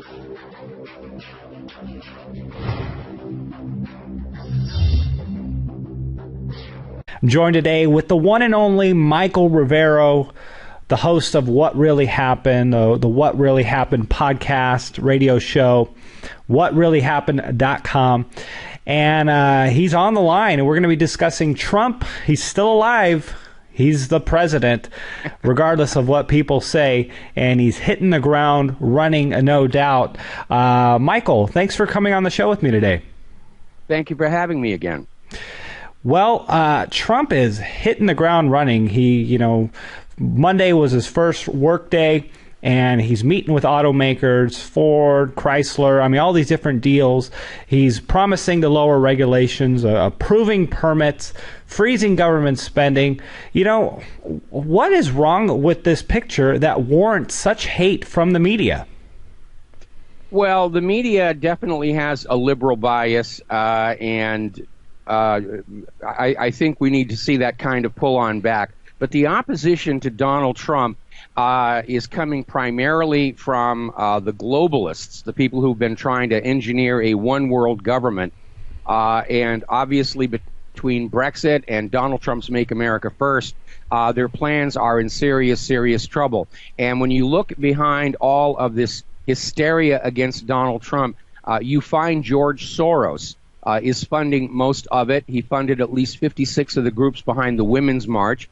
I'm joined today with the one and only Michael Rivero, the host of What Really Happened, the What Really Happened podcast, radio show, whatreallyhappened.com. And he's on the line, and we're going to be discussing Trump. He's still alive. He's the president, regardless of what people say, and he's hitting the ground running, no doubt. Michael, thanks for coming on the show with me today. Thank you for having me again. Well, Trump is hitting the ground running. Monday was his first work day, and he's meeting with automakers, Ford, Chrysler, all these different deals. He's promising to lower regulations, approving permits, freezing government spending. What is wrong with this picture that warrants such hate from the media? Well, the media definitely has a liberal bias, and I think we need to see that kind of pull on back. But the opposition to Donald Trump is coming primarily from the globalists, the people who've been trying to engineer a one-world government. And obviously between Brexit and Donald Trump's Make America First, their plans are in serious, serious trouble. And when you look behind all of this hysteria against Donald Trump, you find George Soros is funding most of it. He funded at least 56 of the groups behind the Women's March.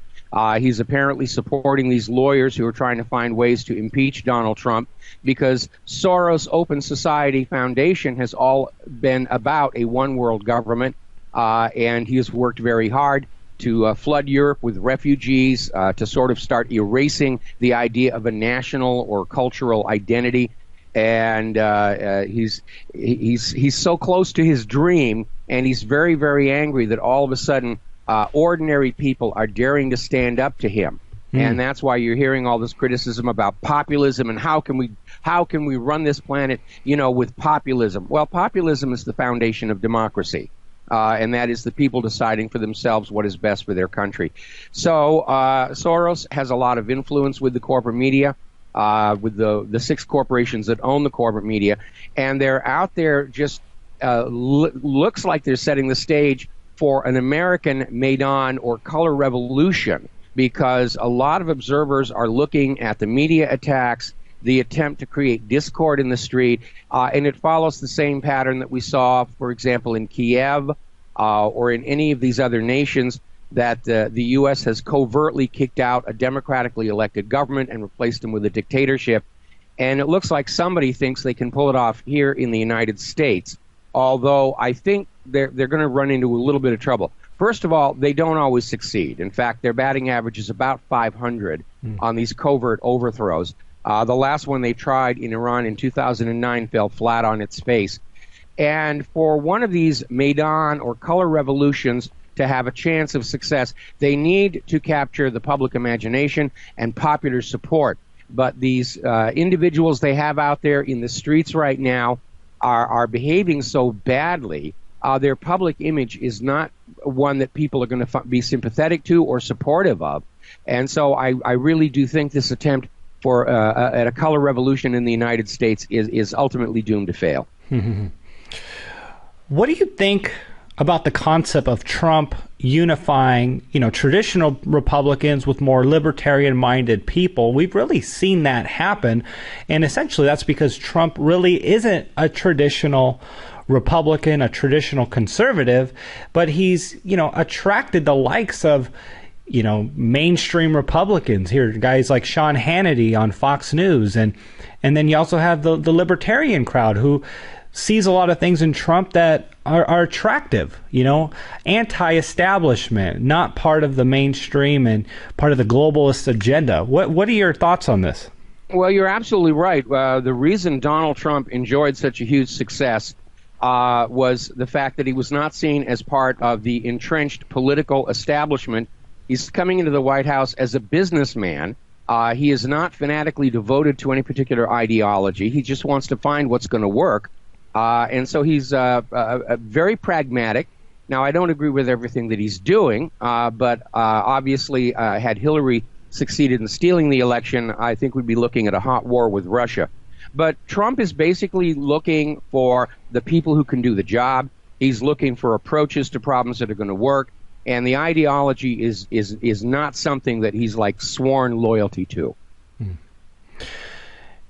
He's apparently supporting these lawyers who are trying to find ways to impeach Donald Trump, because Soros Open Society Foundation has all been about a one-world government, and he has worked very hard to flood Europe with refugees, to sort of start erasing the idea of a national or cultural identity. And he's so close to his dream, and he's very, very angry that all of a sudden ordinary people are daring to stand up to him. And that's why you're hearing all this criticism about populism and how can we run this planet, with populism. Well, populism is the foundation of democracy. And that is the people deciding for themselves what is best for their country. So Soros has a lot of influence with the corporate media, with the 6 corporations that own the corporate media, and they're out there just looks like they're setting the stage for an American Maidan or color revolution, because a lot of observers are looking at the media attacks, the attempt to create discord in the street, and it follows the same pattern that we saw, for example, in Kiev or in any of these other nations, that the U.S. has covertly kicked out a democratically elected government and replaced them with a dictatorship. And it looks like somebody thinks they can pull it off here in the United States, although I think they're going to run into a little bit of trouble. First of all, they don't always succeed. In fact, their batting average is about 500 on these covert overthrows. The last one they tried in Iran in 2009 fell flat on its face. And for one of these Maidan or color revolutions to have a chance of success, they need to capture the public imagination and popular support. But these individuals they have out there in the streets right now are behaving so badly. Their public image is not one that people are going to be sympathetic to or supportive of. And so I really do think this attempt for at a color revolution in the United States is ultimately doomed to fail. What do you think about the concept of Trump unifying, traditional Republicans with more libertarian-minded people? We've really seen that happen, and essentially that's because Trump really isn't a traditional Republican, a traditional conservative, but he's, attracted the likes of, mainstream Republicans here, guys like Sean Hannity on Fox News, and then you also have the libertarian crowd who sees a lot of things in Trump that are attractive, anti-establishment, not part of the mainstream and part of the globalist agenda. What are your thoughts on this? Well, you're absolutely right. The reason Donald Trump enjoyed such a huge success was the fact that he was not seen as part of the entrenched political establishment. He's coming into the White House as a businessman. He is not fanatically devoted to any particular ideology. He just wants to find what's going to work. And so he's very pragmatic. Now, I don't agree with everything that he's doing, but obviously, had Hillary succeeded in stealing the election, I think we'd be looking at a hot war with Russia. But Trump is basically looking for the people who can do the job. He's looking for approaches to problems that are going to work. And the ideology is not something that he's like sworn loyalty to.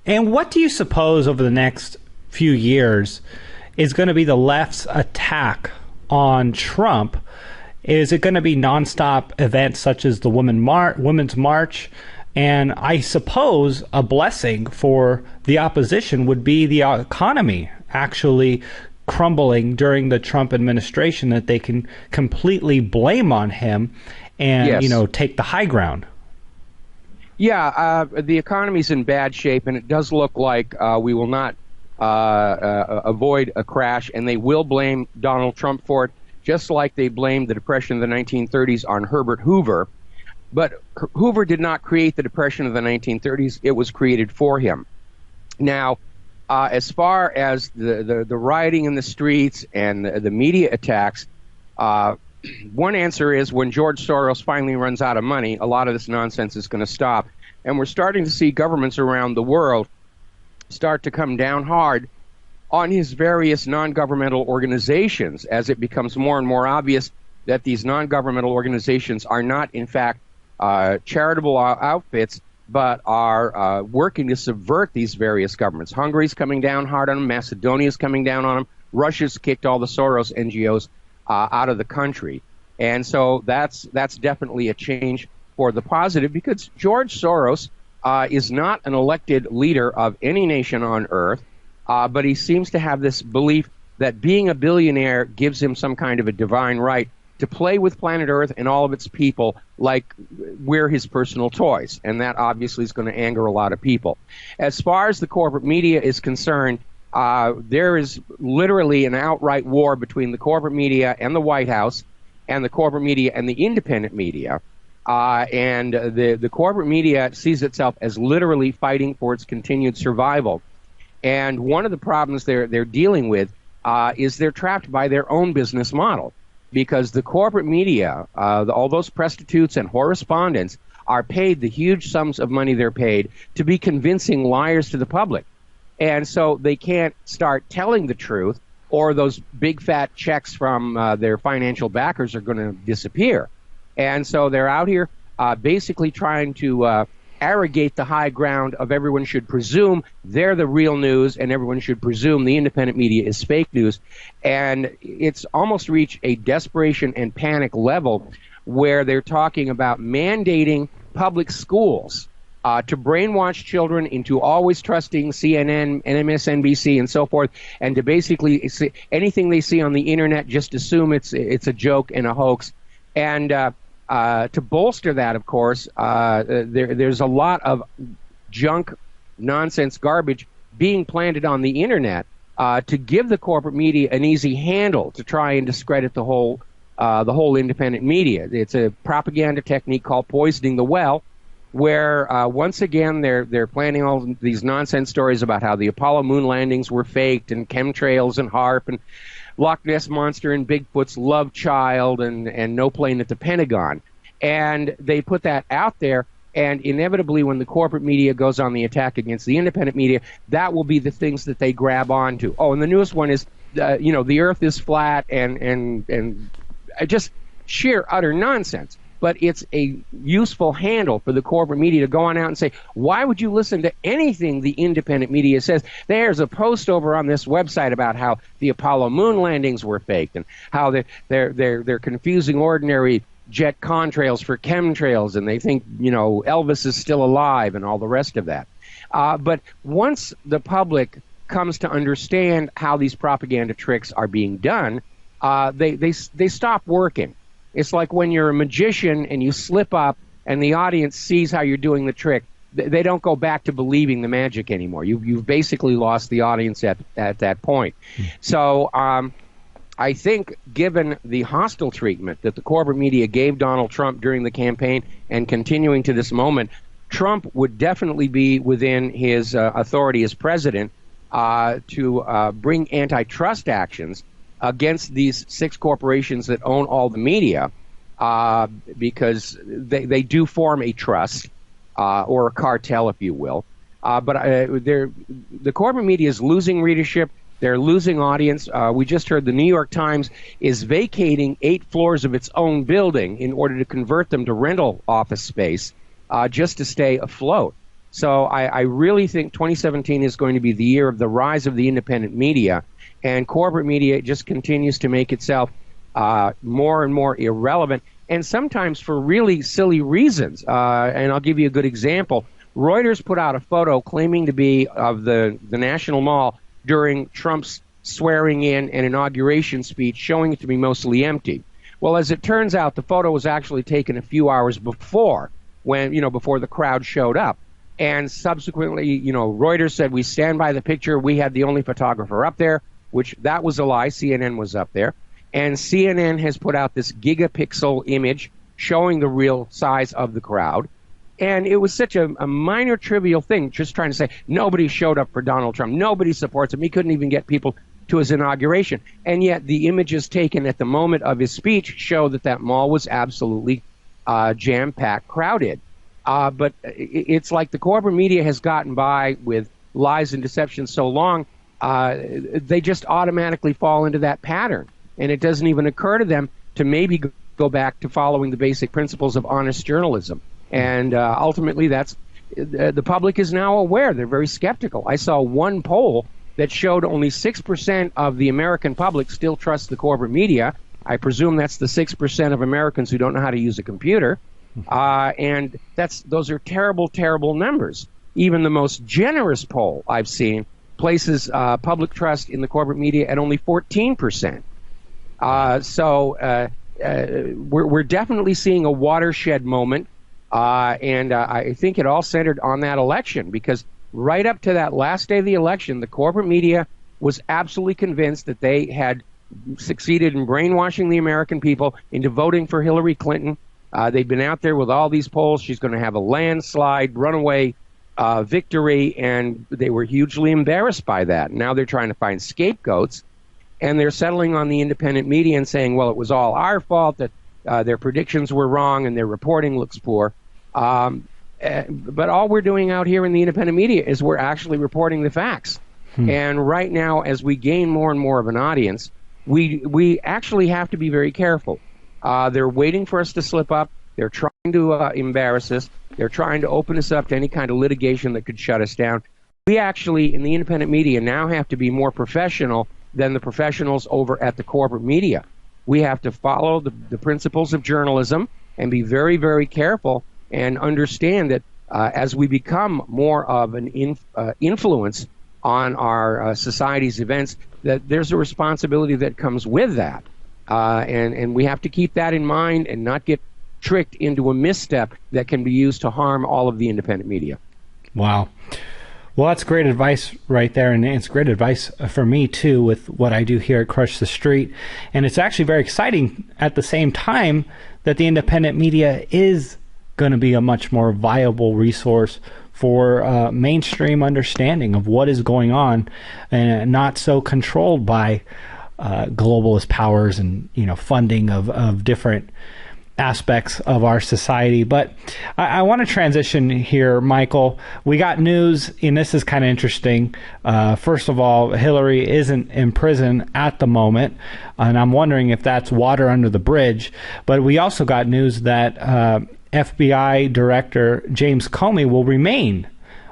And what do you suppose over the next few years is going to be the left's attack on Trump? Is it going to be nonstop events such as the Women's March? And I suppose a blessing for the opposition would be the economy actually crumbling during the Trump administration, that they can completely blame on him and, Yes. take the high ground. Yeah, the economy's in bad shape, and it does look like we will not avoid a crash, and they will blame Donald Trump for it, just like they blamed the Depression of the 1930s on Herbert Hoover. But Hoover did not create the Depression of the 1930s. It was created for him. Now, as far as the rioting in the streets and the media attacks, one answer is when George Soros finally runs out of money, a lot of this nonsense is going to stop. And we're starting to see governments around the world start to come down hard on his various non-governmental organizations as it becomes more and more obvious that these non-governmental organizations are not, in fact, charitable outfits, but are working to subvert these various governments. Hungary's coming down hard on them. Macedonia's coming down on them. Russia's kicked all the Soros NGOs out of the country. And so that's definitely a change for the positive, because George Soros is not an elected leader of any nation on earth, but he seems to have this belief that being a billionaire gives him some kind of a divine right to play with planet Earth and all of its people like we're his personal toys. And that obviously is going to anger a lot of people. As far as the corporate media is concerned, there is literally an outright war between the corporate media and the White House, and the corporate media and the independent media. And the corporate media sees itself as literally fighting for its continued survival. And one of the problems they're dealing with is they're trapped by their own business model, because the corporate media, all those prostitutes and correspondents, are paid the huge sums of money they're paid to be convincing liars to the public. And so they can't start telling the truth, or those big fat checks from their financial backers are going to disappear. And so they're out here basically trying to arrogate the high ground of everyone should presume they're the real news, and everyone should presume the independent media is fake news. And it's almost reached a desperation and panic level where they're talking about mandating public schools to brainwash children into always trusting CNN and MSNBC and so forth, and to basically see anything they see on the internet, just assume it's a joke and a hoax. And to bolster that, of course, there's a lot of junk, nonsense, garbage being planted on the internet to give the corporate media an easy handle to try and discredit the whole independent media. It's a propaganda technique called poisoning the well, where once again they're planning all these nonsense stories about how the Apollo moon landings were faked, and chemtrails and HARP and Loch Ness Monster and Bigfoot's love child and no plane at the Pentagon. And they put that out there, and inevitably when the corporate media goes on the attack against the independent media, that will be the things that they grab onto. Oh, and the newest one is, the earth is flat and just sheer utter nonsense. But it's a useful handle for the corporate media to go on out and say, why would you listen to anything the independent media says? There's a post over on this website about how the Apollo moon landings were faked, and how they're confusing ordinary jet contrails for chemtrails, and they think, Elvis is still alive and all the rest of that. But once the public comes to understand how these propaganda tricks are being done, they stop working. It's like when you're a magician and you slip up and the audience sees how you're doing the trick. They don't go back to believing the magic anymore. You've basically lost the audience at that point. So I think, given the hostile treatment that the corporate media gave Donald Trump during the campaign and continuing to this moment, Trump would definitely be within his authority as president to bring antitrust actions against these 6 corporations that own all the media, because they do form a trust or a cartel, if you will. The corporate media is losing readership. They're losing audience. We just heard the New York Times is vacating 8 floors of its own building in order to convert them to rental office space just to stay afloat. So I really think 2017 is going to be the year of the rise of the independent media, and corporate media just continues to make itself more and more irrelevant, and sometimes for really silly reasons. And I'll give you a good example. Reuters put out a photo claiming to be of the National Mall during Trump's swearing in and inauguration speech, showing it to be mostly empty. Well, as it turns out, the photo was actually taken a few hours before, before the crowd showed up. And subsequently, Reuters said, we stand by the picture. We had the only photographer up there, which that was a lie. CNN was up there. And CNN has put out this gigapixel image showing the real size of the crowd. And it was such a minor, trivial thing, just trying to say nobody showed up for Donald Trump. Nobody supports him. He couldn't even get people to his inauguration. And yet the images taken at the moment of his speech show that mall was absolutely jam-packed, crowded. But it's like the corporate media has gotten by with lies and deception so long, they just automatically fall into that pattern. And it doesn't even occur to them to maybe go back to following the basic principles of honest journalism. And ultimately, the public is now aware. They're very skeptical. I saw one poll that showed only 6% of the American public still trust the corporate media. I presume that's the 6% of Americans who don't know how to use a computer. And those are terrible, terrible numbers. Even the most generous poll I've seen places public trust in the corporate media at only 14%. So we're definitely seeing a watershed moment, and I think it all centered on that election, because right up to that last day of the election, the corporate media was absolutely convinced that they had succeeded in brainwashing the American people into voting for Hillary Clinton. They've been out there with all these polls. She's going to have a landslide, runaway victory, and they were hugely embarrassed by that. Now they're trying to find scapegoats, and they're settling on the independent media and saying, well, it was all our fault, that their predictions were wrong and their reporting looks poor. But all we're doing out here in the independent media is we're actually reporting the facts. And right now, as we gain more and more of an audience, we actually have to be very careful. They're waiting for us to slip up. They're trying to embarrass us. They're trying to open us up to any kind of litigation that could shut us down. We actually, in the independent media, now have to be more professional than the professionals over at the corporate media. We have to follow the principles of journalism and be very, very careful and understand that as we become more of an influence on our society's events, that there's a responsibility that comes with that. And we have to keep that in mind and not get tricked into a misstep that can be used to harm all of the independent media. Wow. Well, that's great advice right there, and it's great advice for me, too, with what I do here at Crush the Street. And it's actually very exciting at the same time that the independent media is going to be a much more viable resource for mainstream understanding of what is going on, and not so controlled by globalist powers and funding of different aspects of our society. But I want to transition here, Michael. We got news, and this is kind of interesting. First of all, Hillary isn't in prison at the moment, and I'm wondering if that's water under the bridge. But we also got news that FBI Director James Comey will remain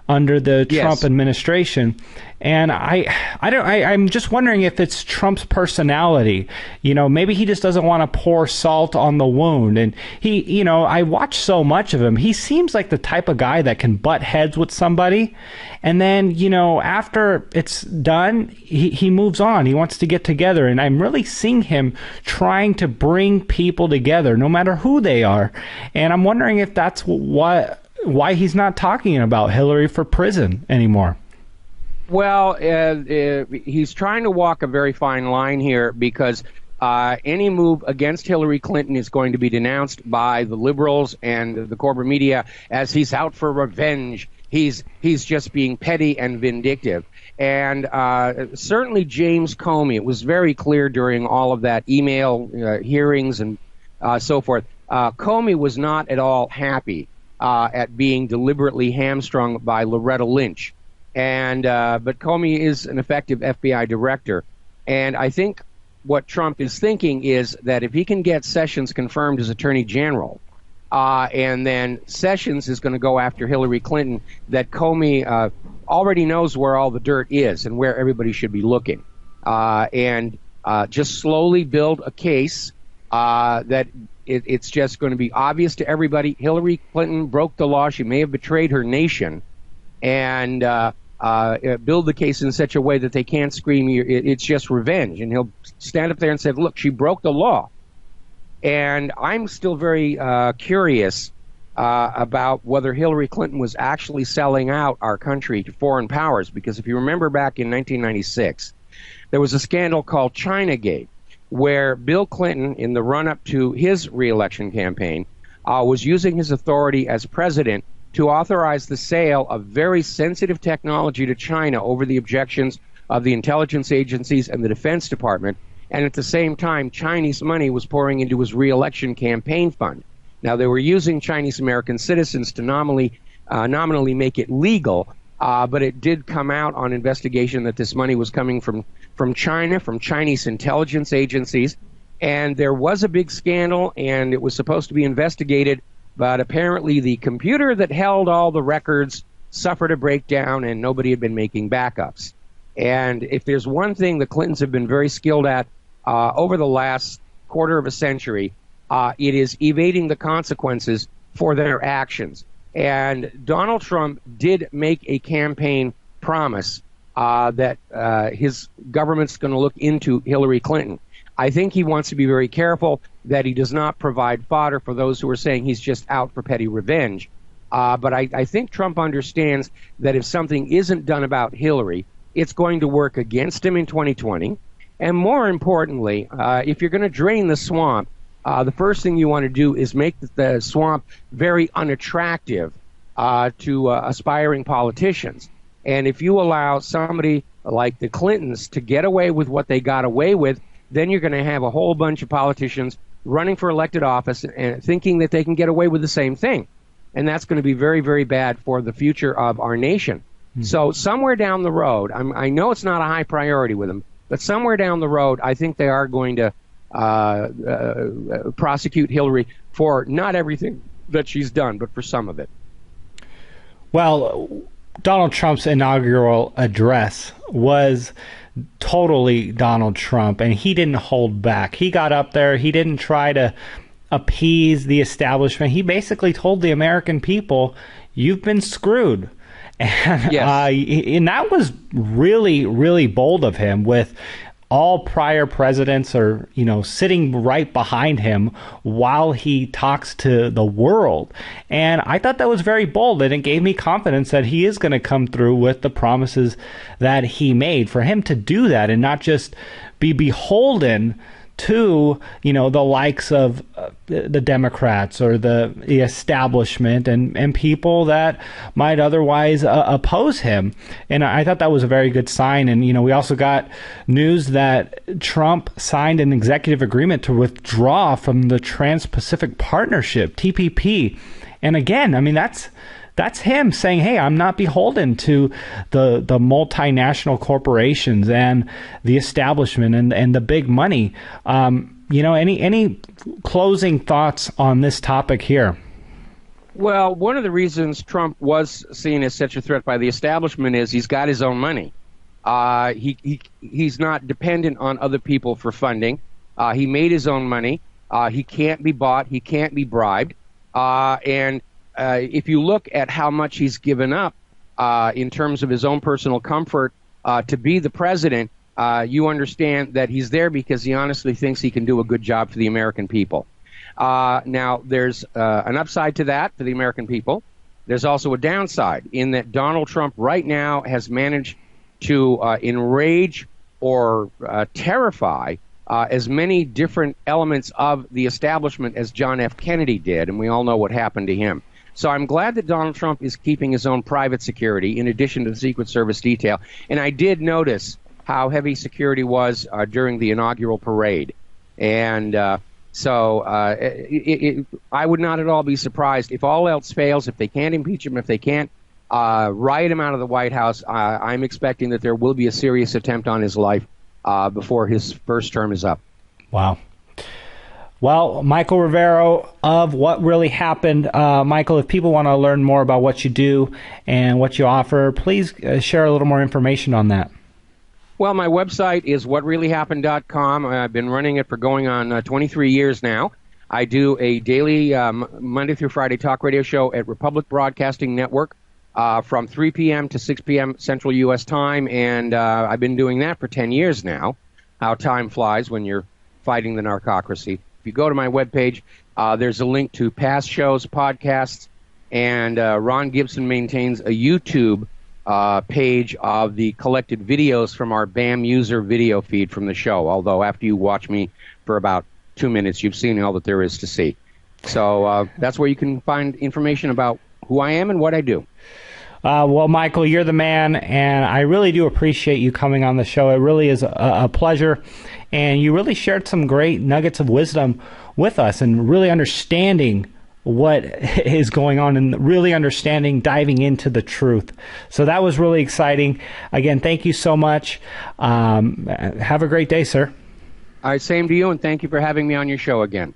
under the Trump administration. And I'm just wondering if it's Trump's personality. Maybe he just doesn't want to pour salt on the wound. And he, I watch so much of him. He seems like the type of guy that can butt heads with somebody. And then, after it's done, he moves on. He wants to get together. And I'm really seeing him trying to bring people together, no matter who they are. And I'm wondering if that's why he's not talking about Hillary for prison anymore. Well, he's trying to walk a very fine line here, because any move against Hillary Clinton is going to be denounced by the liberals and the corporate media as he's out for revenge. He's just being petty and vindictive. And certainly James Comey, it was very clear during all of that email hearings and so forth, Comey was not at all happy at being deliberately hamstrung by Loretta Lynch. And but Comey is an effective FBI director. And I think what Trump is thinking is that if he can get Sessions confirmed as Attorney General, and then Sessions is going to go after Hillary Clinton, that Comey already knows where all the dirt is and where everybody should be looking. And just slowly build a case that it's just going to be obvious to everybody. Hillary Clinton broke the law. She may have betrayed her nation. And build the case in such a way that they can't scream, it's just revenge. And he'll stand up there and say, look, she broke the law. And I'm still very curious about whether Hillary Clinton was actually selling out our country to foreign powers. Because if you remember back in 1996, there was a scandal called Chinagate, where Bill Clinton, in the run-up to his reelection campaign, was using his authority as president to authorize the sale of very sensitive technology to China over the objections of the intelligence agencies and the Defense Department. And at the same time, Chinese money was pouring into his reelection campaign fund. Now, they were using Chinese American citizens to nominally make it legal, but it did come out on investigation that this money was coming from China, from Chinese intelligence agencies. And there was a big scandal, and it was supposed to be investigated. But apparently the computer that held all the records suffered a breakdown, and nobody had been making backups. And if there's one thing the Clintons have been very skilled at over the last quarter of a century, it is evading the consequences for their actions. And Donald Trump did make a campaign promise that his government's going to look into Hillary Clinton. I think he wants to be very careful that he does not provide fodder for those who are saying he's just out for petty revenge. But I think Trump understands that if something isn't done about Hillary, it's going to work against him in 2020. And more importantly, if you're going to drain the swamp, the first thing you want to do is make the swamp very unattractive to aspiring politicians. And if you allow somebody like the Clintons to get away with what they got away with, then you're going to have a whole bunch of politicians running for elected office and thinking that they can get away with the same thing. And that's going to be very, very bad for the future of our nation. So somewhere down the road, I know it's not a high priority with them, but somewhere down the road, I think they are going to prosecute Hillary for not everything that she's done, but for some of it. Well, Donald Trump's inaugural address was totally Donald Trump, and he didn't hold back. He got up there. He didn't try to appease the establishment. He basically told the American people, you've been screwed. And, yes. And that was really, really bold of him, with all prior presidents are, sitting right behind him while he talks to the world. And I thought that was very bold, and it gave me confidence that he is going to come through with the promises that he made. For him to do that and not just be beholden to, the likes of the Democrats or the establishment and people that might otherwise oppose him. And I thought that was a very good sign. And, we also got news that Trump signed an executive agreement to withdraw from the Trans-Pacific Partnership, TPP. And again, that's him saying, hey, I'm not beholden to the multinational corporations and the establishment and the big money. Any closing thoughts on this topic here? Well, one of the reasons Trump was seen as such a threat by the establishment is he's got his own money. He's not dependent on other people for funding. He made his own money. He can't be bought. He can't be bribed. And if you look at how much he's given up in terms of his own personal comfort to be the president, you understand that he's there because he honestly thinks he can do a good job for the American people. Now, there's an upside to that for the American people. There's also a downside in that Donald Trump right now has managed to enrage or terrify as many different elements of the establishment as John F. Kennedy did, and we all know what happened to him. So I'm glad that Donald Trump is keeping his own private security in addition to the Secret Service detail. And I did notice how heavy security was during the inaugural parade. And So I would not at all be surprised if all else fails, if they can't impeach him, if they can't riot him out of the White House. I'm expecting that there will be a serious attempt on his life before his first term is up. Wow. Well, Michael Rivero of What Really Happened. Michael, if people want to learn more about what you do and what you offer, please share a little more information on that. Well, my website is whatreallyhappened.com. I've been running it for going on 23 years now. I do a daily Monday through Friday talk radio show at Republic Broadcasting Network from 3 p.m. to 6 p.m. Central U.S. time, and I've been doing that for 10 years now. How time flies when you're fighting the narcocracy. If you go to my webpage, there's a link to past shows, podcasts, and Ron Gibson maintains a YouTube page of the collected videos from our BAM user video feed from the show, although after you watch me for about 2 minutes, you've seen all that there is to see. So that's where you can find information about who I am and what I do. Well, Michael, you're the man, and I really do appreciate you coming on the show. It really is a pleasure, and you really shared some great nuggets of wisdom with us and really understanding what is going on and really understanding, diving into the truth. So that was really exciting. Again, thank you so much. Have a great day, sir. All right, same to you, and thank you for having me on your show again.